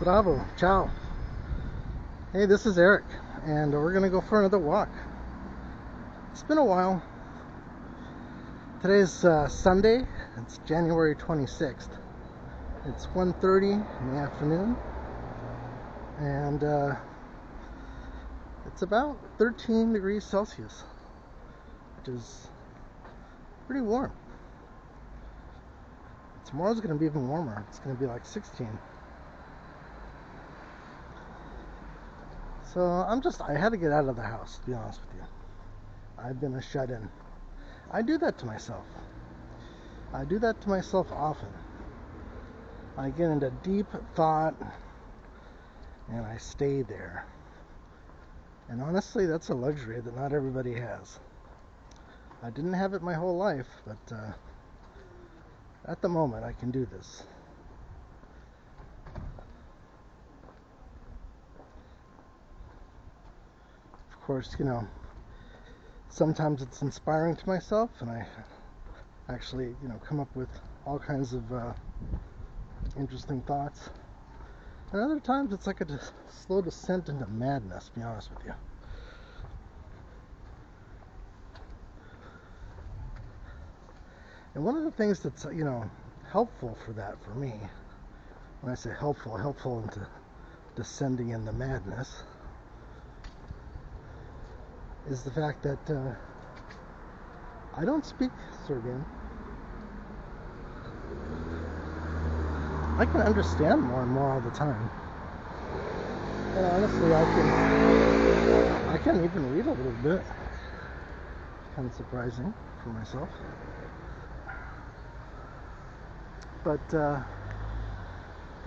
Bravo, ciao. Hey, this is Eric, and we're gonna go for another walk. It's been a while. Today's Sunday. It's January 26th. It's 1:30 in the afternoon, and it's about 13 degrees Celsius, which is pretty warm. Tomorrow's gonna be even warmer. It's gonna be like 16. So I had to get out of the house, to be honest with you. I've been a shut-in. I do that to myself. I do that to myself often. I get into deep thought and I stay there. And honestly, that's a luxury that not everybody has. I didn't have it my whole life, but at the moment I can do this. Of course, sometimes it's inspiring to myself, and I actually, come up with all kinds of interesting thoughts. And other times it's like a slow descent into madness, to be honest with you. And one of the things that's, helpful for that for me, when I say helpful into descending into madness, is the fact that I don't speak Serbian. I can understand more and more all the time. And honestly, I can even read a little bit. Kind of surprising for myself. But the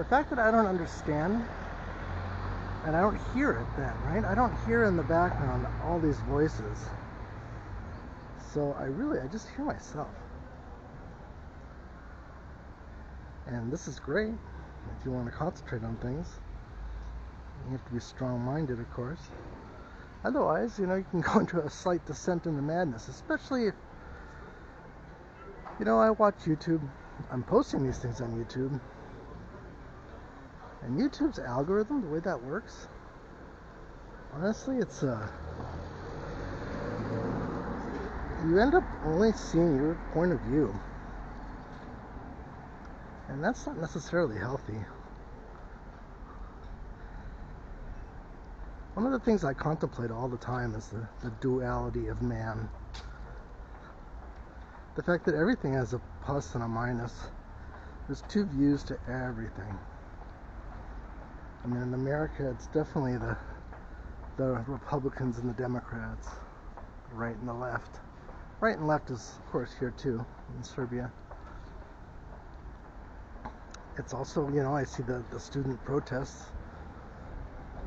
fact that I don't understand, and I don't hear it then, right? I don't hear in the background all these voices. So I just hear myself. And this is great if you want to concentrate on things. You have to be strong-minded, of course. Otherwise, you can go into a slight descent into madness, especially if, I watch YouTube. I'm posting these things on YouTube. And YouTube's algorithm, the way that works, honestly, it's you end up only seeing your point of view. And that's not necessarily healthy. One of the things I contemplate all the time is the duality of man. The fact that everything has a plus and a minus. There's two views to everything. I mean, in America, it's definitely the Republicans and the Democrats, the right and the left. Right and left is, of course, here too, in Serbia. It's also, I see the student protests,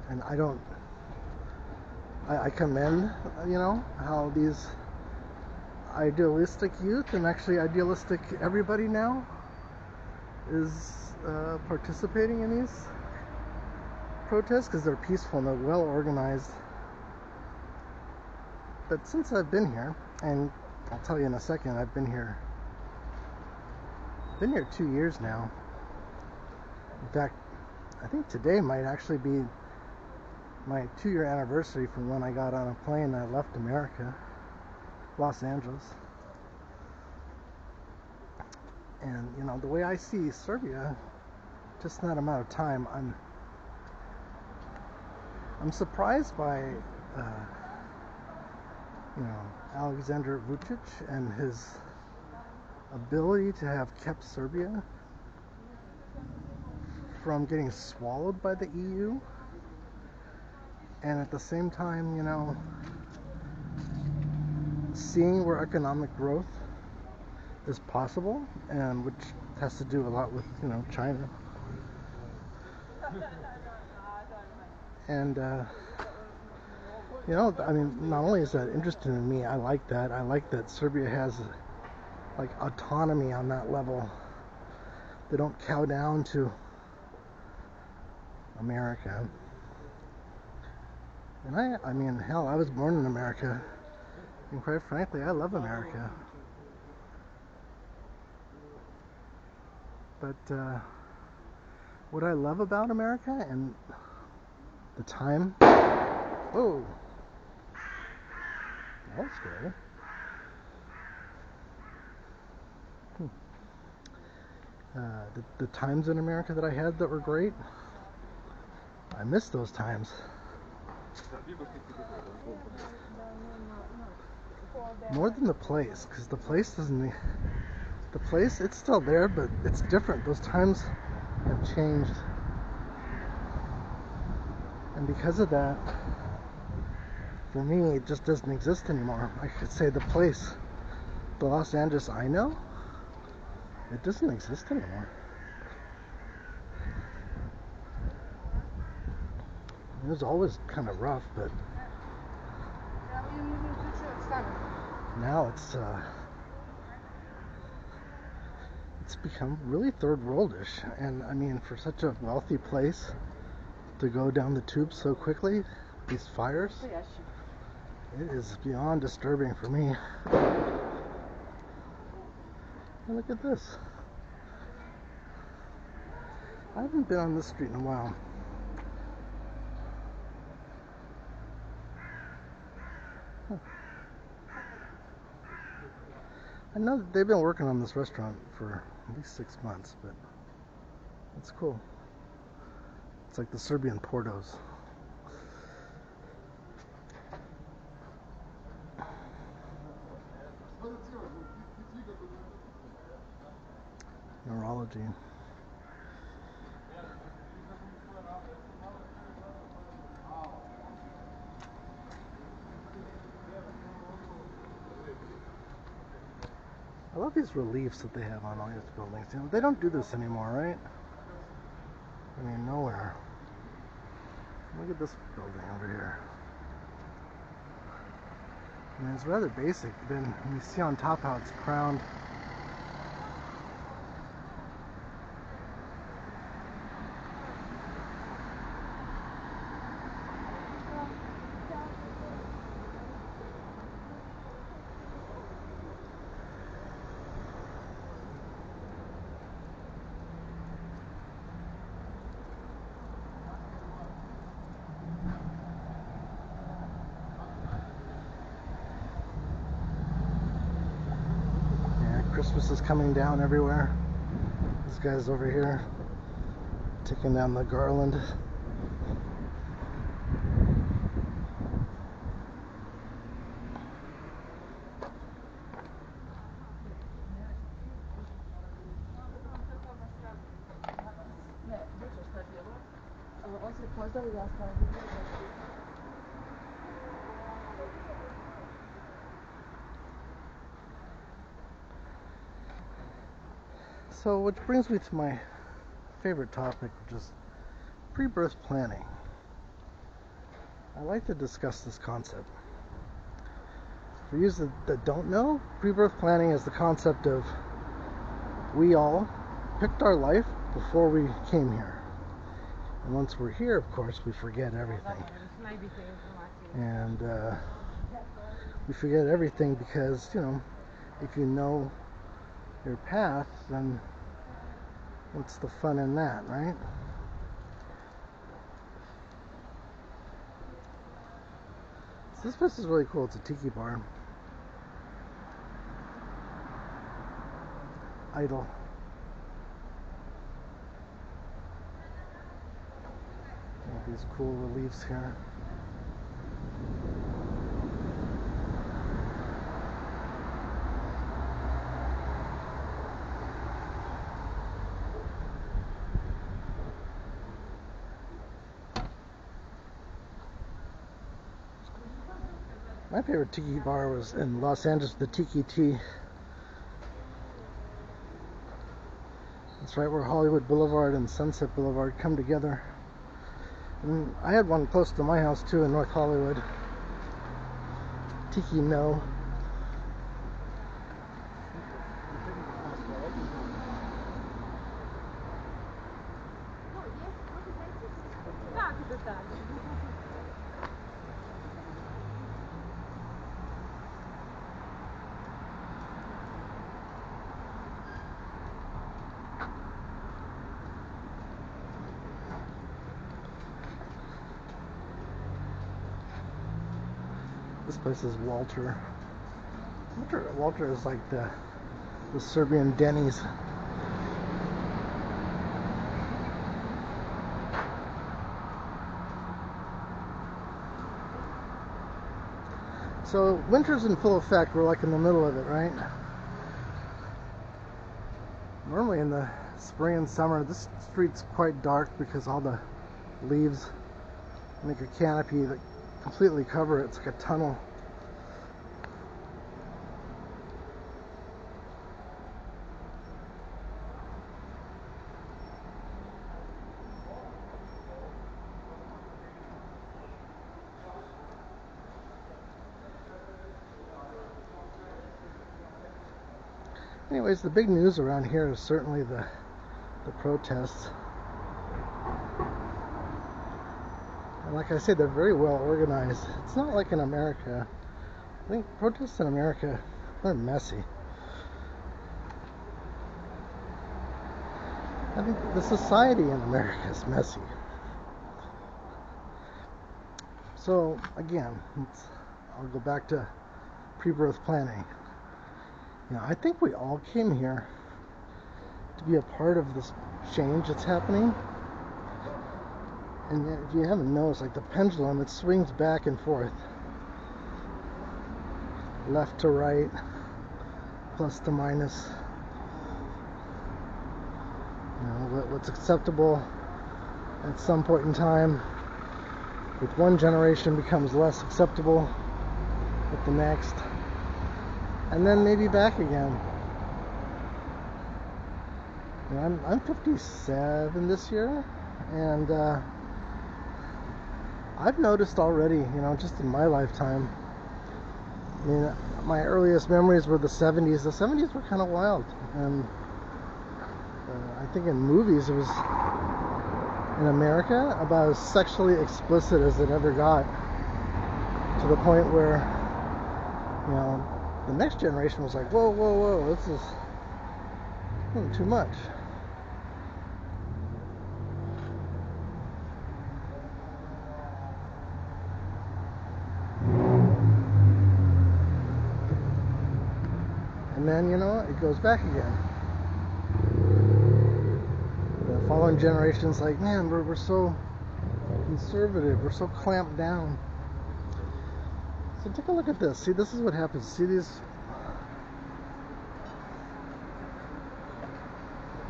and I commend, how these idealistic youth, and actually idealistic everybody now, is participating in these protests, because they're peaceful and they're well organized. But since I've been here, and I'll tell you in a second, I've been here 2 years now. In fact, I think today might actually be my 2-year anniversary from when I got on a plane and I left America, Los Angeles. And the way I see Serbia, just in that amount of time, I'm surprised by Alexander Vučić and his ability to have kept Serbia from getting swallowed by the EU, and at the same time, seeing where economic growth is possible, and which has to do a lot with, China. And, not only is that interesting to me, I like that Serbia has, autonomy on that level. They don't cow down to America. And I was born in America, and quite frankly, I love America. But What I love about America and the time. Whoa, that was scary. The times in America that I had that were great, I miss those times. More than the place, because the place doesn't. The place, it's still there, but it's different. Those times have changed, and because of that, for me, it just doesn't exist anymore. I could say the place, the Los Angeles I know, it doesn't exist anymore. It was always kind of rough, but now it's become really third worldish. And I mean, for such a wealthy place to go down the tubes so quickly, these fires, it is beyond disturbing for me. And look at this. I haven't been on this street in a while. Huh. I know that they've been working on this restaurant for at least 6 months, but it's cool. It's like the Serbian Portos. Neurology. I love these reliefs that they have on all these buildings. You know, they don't do this anymore, right? I mean, nowhere. Look at this building over here. I mean, it's rather basic. Then you see on top how it's crowned. Christmas is coming down everywhere. This guy's over here taking down the garland. So, which brings me to my favorite topic, which is pre-birth planning. I like to discuss this concept. For you that don't know, pre-birth planning is the concept of we all picked our life before we came here. And once we're here, of course, we forget everything. And we forget everything because, you know, if you know your path, then what's the fun in that, right? So this place is really cool. It's a tiki bar. Idle. These cool reliefs here. My favorite tiki bar was in Los Angeles, the Tiki Tea. It's right where Hollywood Boulevard and Sunset Boulevard come together. And I had one close to my house too in North Hollywood. Tiki No. This place is Walter. Walter is like the Serbian Denny's. So winter's in full effect. We're like in the middle of it, right? Normally in the spring and summer, this street's quite dark because all the leaves make a canopy that completely cover it. It's like a tunnel. Anyways, the big news around here is certainly the protests. And like I said, they're very well organized. It's not like in America. I think protests in America, they're messy. I think the society in America is messy. So again, I'll go back to pre-birth planning. You know, I think we all came here to be a part of this change that's happening. And yet, if you haven't noticed, like the pendulum, it swings back and forth, left to right, plus to minus. You know, what's acceptable at some point in time with one generation becomes less acceptable with the next. And then maybe back again. You know, I'm 57 this year, and I've noticed already, you know, just in my lifetime. I mean, my earliest memories were the 70s. The 70s were kind of wild, and I think in movies it was, in America, about as sexually explicit as it ever got, to the point where, you know, the next generation was like, whoa, whoa, whoa, this is too much. And then, you know, it goes back again. The following generation's like, man, we're so conservative, we're so clamped down. So take a look at this. See, this is what happens. See these?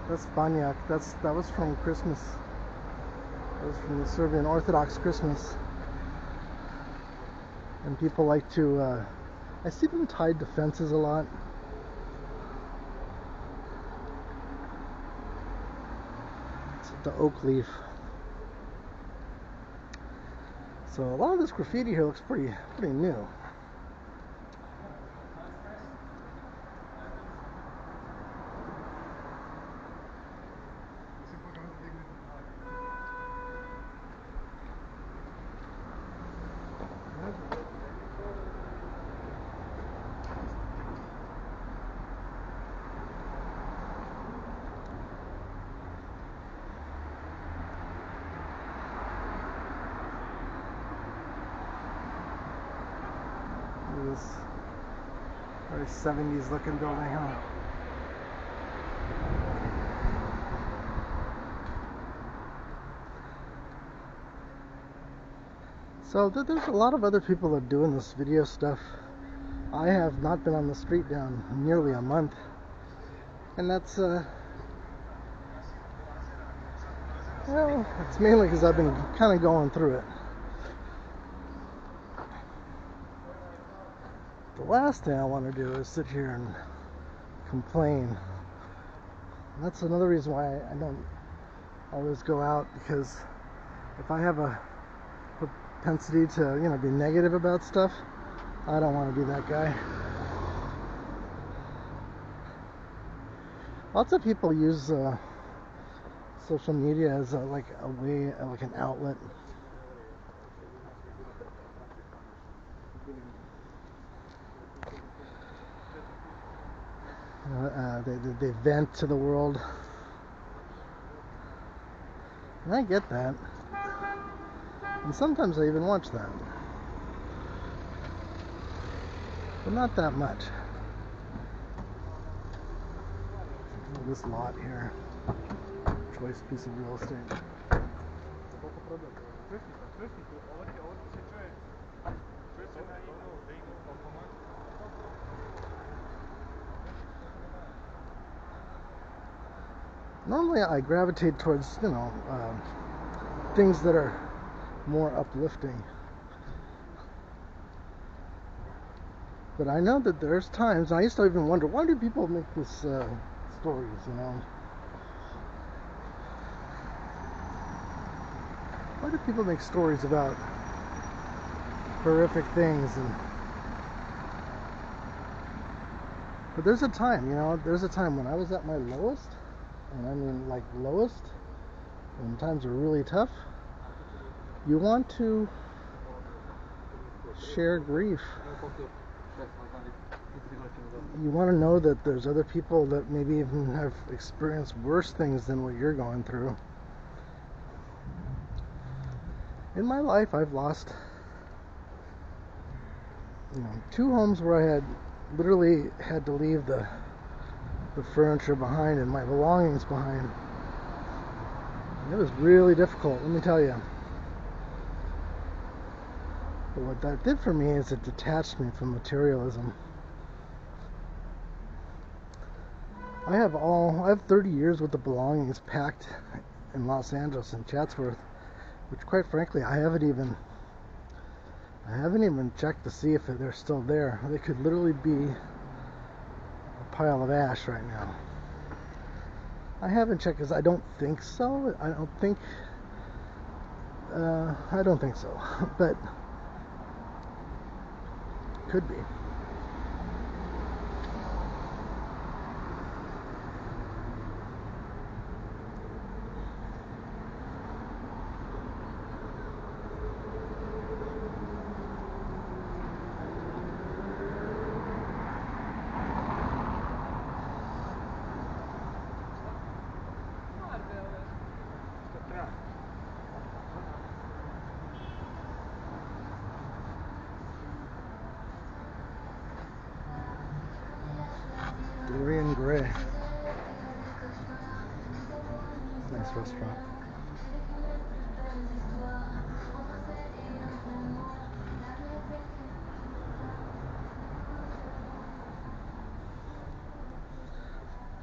That's Banyak. That was from Christmas. That was from the Serbian Orthodox Christmas. And people like to, I see them tied to fences a lot. It's the oak leaf. So a lot of this graffiti here looks pretty new. This very 70s looking building, huh? So there's a lot of other people that are doing this video stuff. I have not been on the street down nearly a month, and that's well, it's mainly because I've been kind of going through it. The last thing I want to do is sit here and complain. And that's another reason why I don't always go out, because if I have a propensity to, you know, be negative about stuff, I don't want to be that guy. Lots of people use social media as like a way, like an outlet. They vent to the world, and I get that, and sometimes I even watch that. but not that much. This lot here, choice piece of real estate. Normally I gravitate towards, things that are more uplifting. But I know that there's times, and I used to even wonder, why do people make these stories, Why do people make stories about horrific things? But there's a time, when I was at my lowest, and I mean like lowest, when times are really tough, you want to share grief. You want to know that there's other people that maybe even have experienced worse things than what you're going through. In my life, I've lost, 2 homes where I had literally had to leave the furniture behind and my belongings behind. And it was really difficult, let me tell you. But what that did for me is it detached me from materialism. I have 30 years worth of belongings packed in Los Angeles and Chatsworth, which quite frankly I haven't even checked to see if they're still there. They could literally be a pile of ash right now. I haven't checked because I don't think so. I don't think so, but could be. Dorian Gray. Nice restaurant.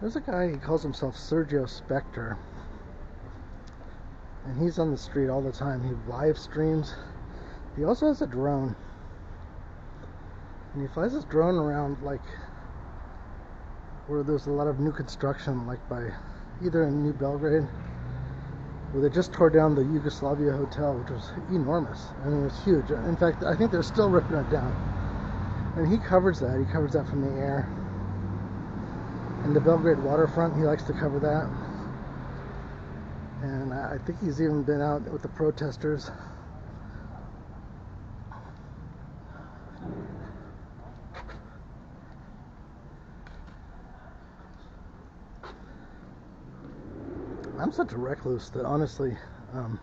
There's a guy, he calls himself Sergio Spectre, and he's on the street all the time. He live streams. He also has a drone, and he flies his drone around like where there's a lot of new construction, like by either in New Belgrade, where they just tore down the Yugoslavia hotel, which was enormous. I mean, it was huge. In fact, I think they're still ripping it down. And he covers that. He covers that from the air. And the Belgrade waterfront, he likes to cover that. And I think he's even been out with the protesters. I'm such a recluse that honestly, I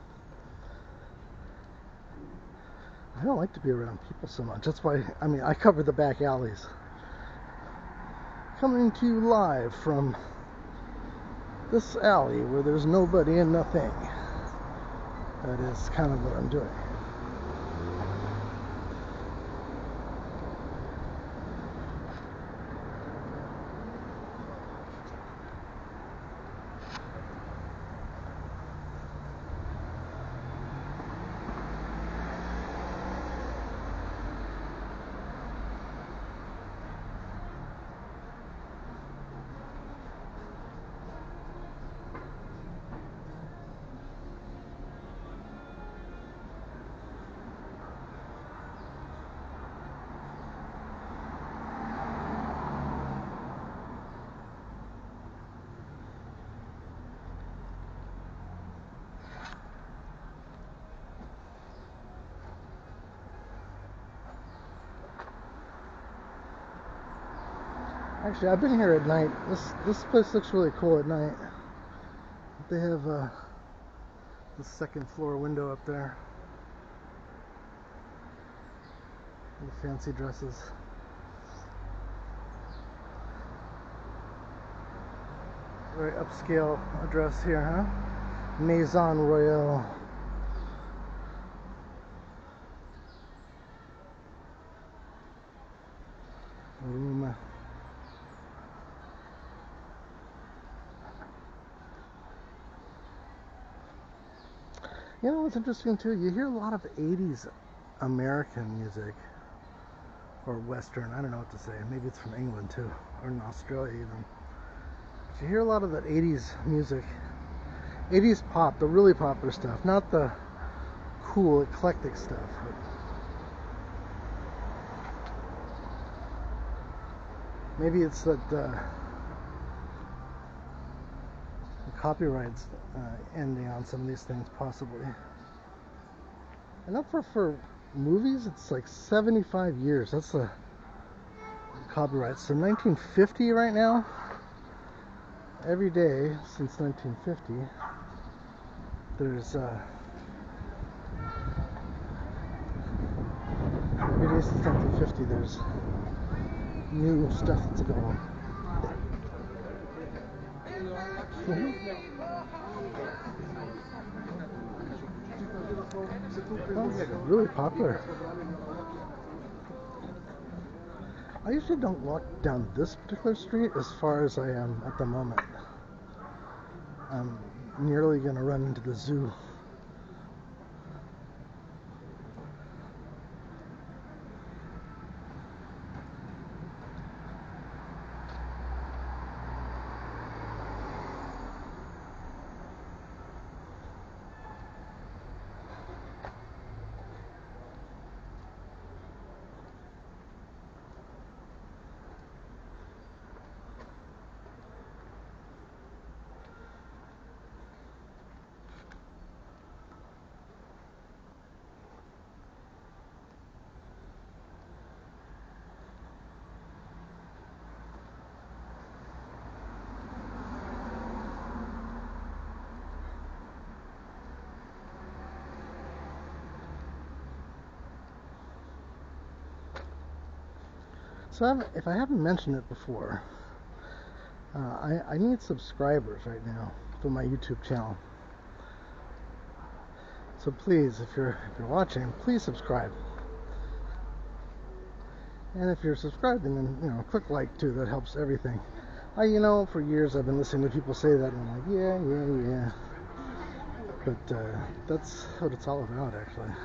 don't like to be around people so much. That's why, I cover the back alleys. Coming to you live from this alley where there's nobody and nothing. That is kind of what I'm doing. Actually, I've been here at night. This place looks really cool at night. They have the second floor window up there. The fancy dresses. Very upscale address here, huh? Maison Royale. Room. You know what's interesting too? You hear a lot of 80s American music, or Western, I don't know what to say. Maybe it's from England too, or in Australia even. But you hear a lot of that 80s music, 80s pop, the really popular stuff, not the cool, eclectic stuff. But maybe it's that the copyrights ending on some of these things, possibly. And up for movies, it's like 75 years. That's the copyright. So 1950 right now. Every day since 1950, there's every day since 1950, there's new stuff that's going on. Oh, it's really popular. I usually don't walk down this particular street as far as I am at the moment. I'm nearly going to run into the zoo. So if I haven't mentioned it before, I need subscribers right now for my YouTube channel. So please, if you're watching, please subscribe. And if you're subscribing, then click like too. That helps everything. For years I've been listening to people say that, and I'm like, yeah. But that's what it's all about, actually.